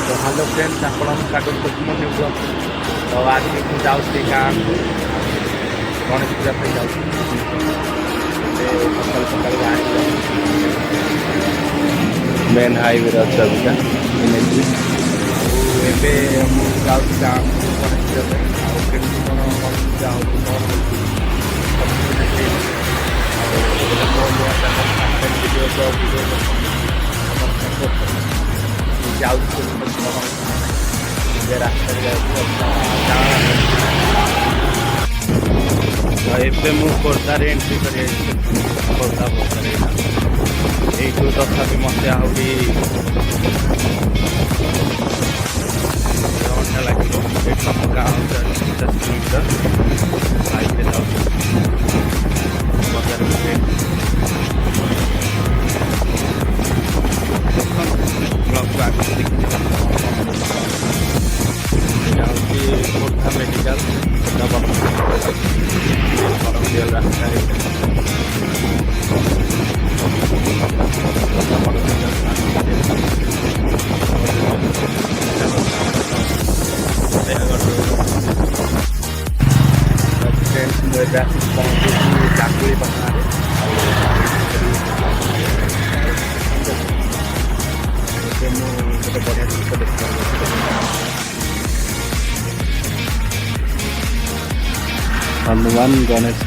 तो hello friends आपण स्वागत करछु मो न्यू ब्लॉग। तो आज भी जाऊँ गाँव गणेश पूजा पे जाऊँ सकाल सकाल मेन हाईवे अच्छा अबिका ଏବେ ମୁଁ ଯାଉଛି ଗାଁକୁ ଗଣେଶ ପୂଜା ପାଇଁ। ଆଉ କେମିତି କ'ଣ ଗଣେଶ ପୂଜା ହେଉଛି କ'ଣ ହେଉଛି ଯାଉଛି ରାସ୍ତାରେ ଯାଉଛି। ଏବେ ମୁଁ ଖୋର୍ଦ୍ଧାରେ ଏଣ୍ଟ୍ରି କରିଯାଇଛି। ଖୋର୍ଦ୍ଧାରେ ଏଇଠୁ ତଥାପି ମୋତେ ଆହୁରି घंटा लगे हम गाँव 10 किलोमीटर बाइक पे जाओ बजार ब्लॉक को आगे देखिए खोर्धा मेडिकल रास्ता ट्रैफिक पहुँचे चाकुरी पटनारे गोटे बढ़िया जिनिस देखा हनुमान गणेश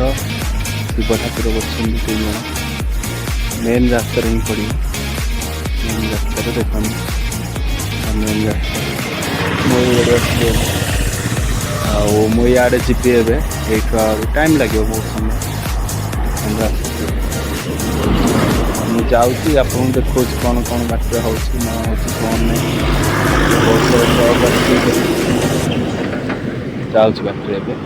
शिव ठाकुर बच्चन तीन जन मेन रास्ता ही पड़ी मेन रास्ता देखा मेन रास्ता मुझे जीपी एवं टाइम लगे बहुत समय मुझे जाऊँगी आप देखो कौन कौन बाट हो कौन नहीं जाऊँ बाटर एवं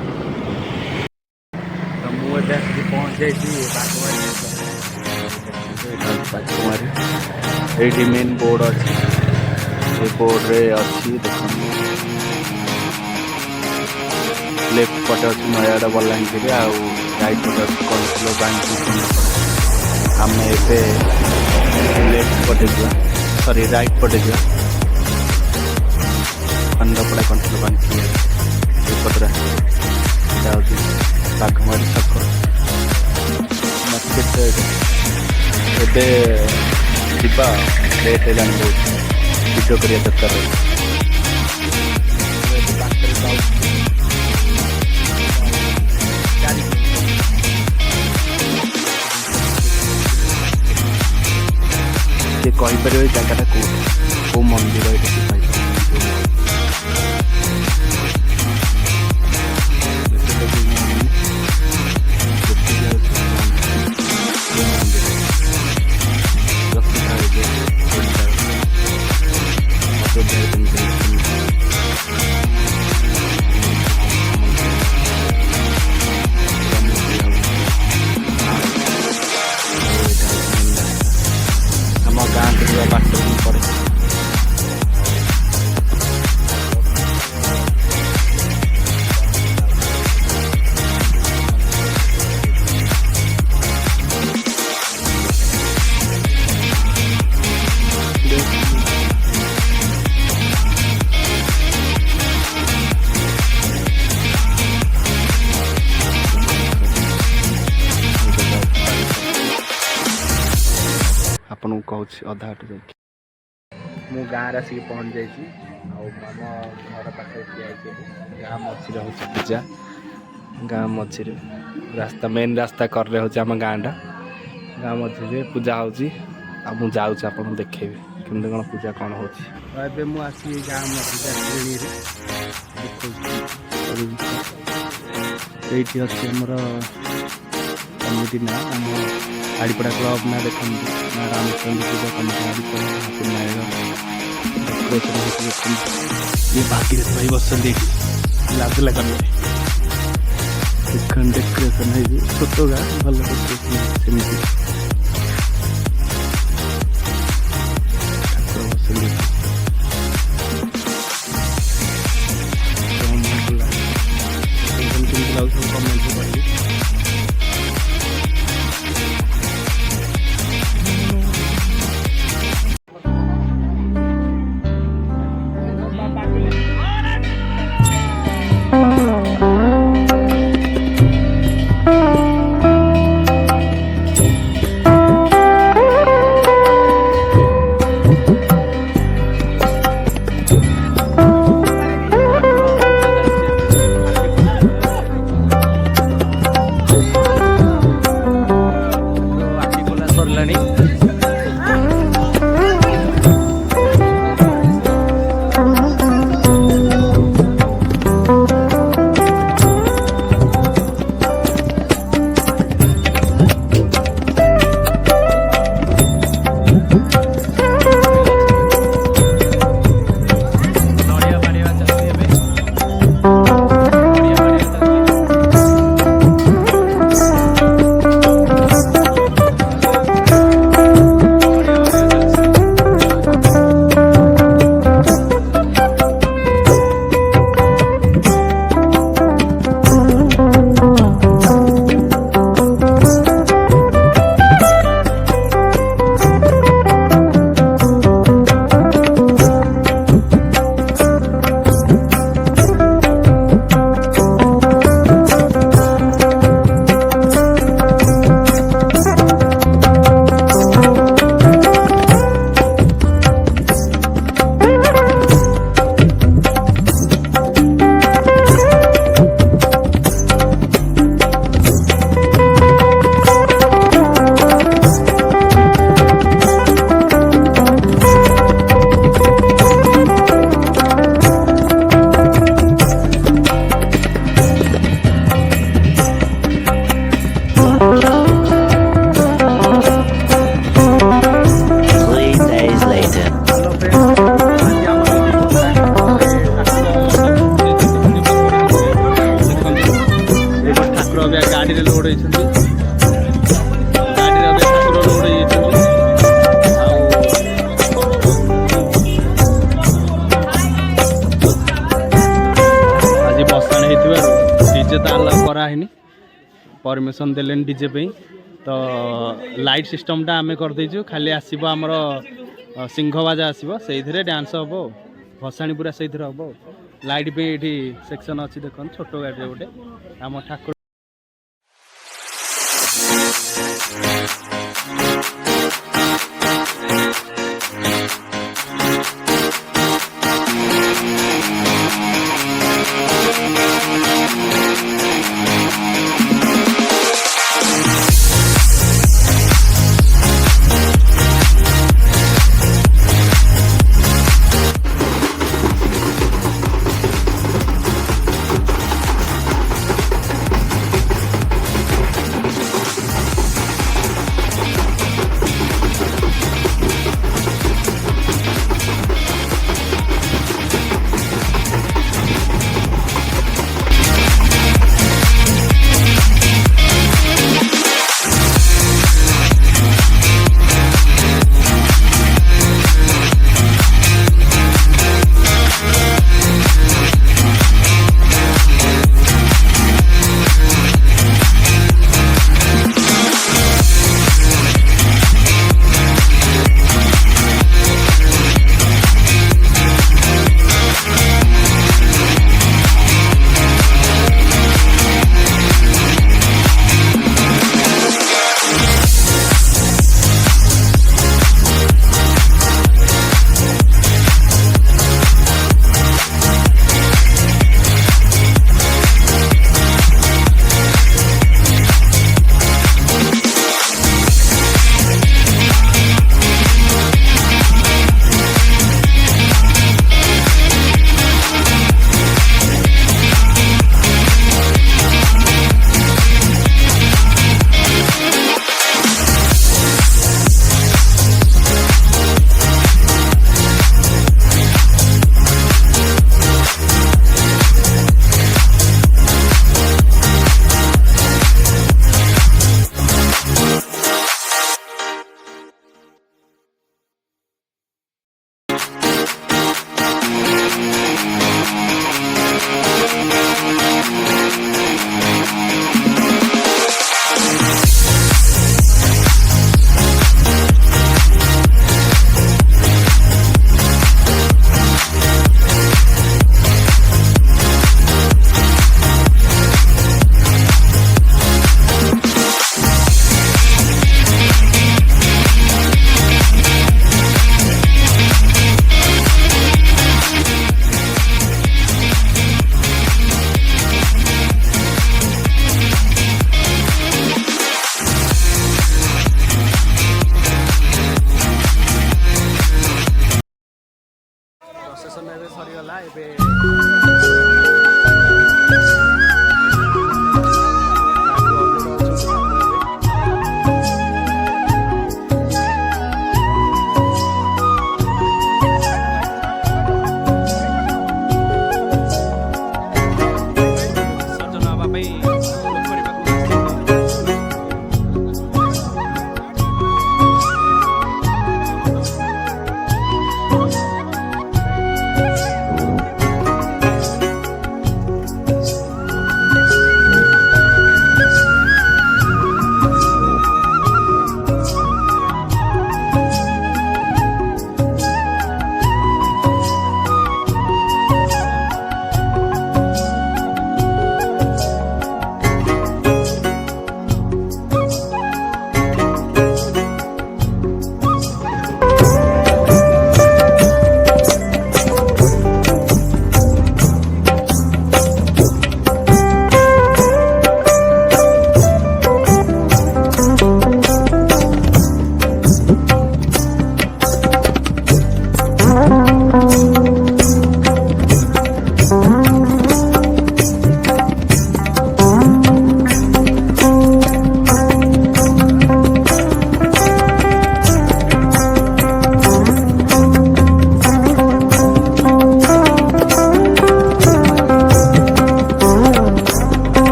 तो मुझे पहुँच जाइए बागमारी ये मेन बोर्ड अच्छी बोर्ड रे अच्छी देखो लेफ्ट पटे अच्छी नयागढ़ बलांगीर आउ राइट पटे अच्छी कंट्रोल बैंक आम ए लेफ्ट पटे जा सॉरी राइट पटे जा खंडपड़ा कंट्रोल बैंक एपटे जाऊँगी बाघमारी छक मार्केट एबे जीवा लेट है बहुत वीडियो करिया दरकार कहीपर जगह कौ मंदिर ये आपन कहूँ अधा हट जा मु गाँव आसिक पहुँच जाइए आम घर पाखे गाँ मझे हूँ पूजा गाँ मझे रास्ता मेन रास्ता कर रहे हो गाँटा गाँ मझे पूजा हो जाऊँ आप देखेबी केमती कौन पूजा कौन हो आसी गाँ मझे ये अच्छे मोर कमिटी ना आड़ीपड़ा क्लब ना देखते ना रामचंद्र पूजा कमिटी आड़ीपड़ा ये भागीरथ भाई बसन लाज लगा डेकोरेशन है छोट गाँ भल सेमती परमिशन देले डीजे पे तो लाइट सिस्टमटा आम करदेचु खाली आसब आमर सिंह बाजा आसो से डांस हम भसाणी पूरा से हम लाइट पे ये सेक्शन अच्छी देख छोट गाड़ी गोटे आम ठाकुर प्रसेसन सरीगला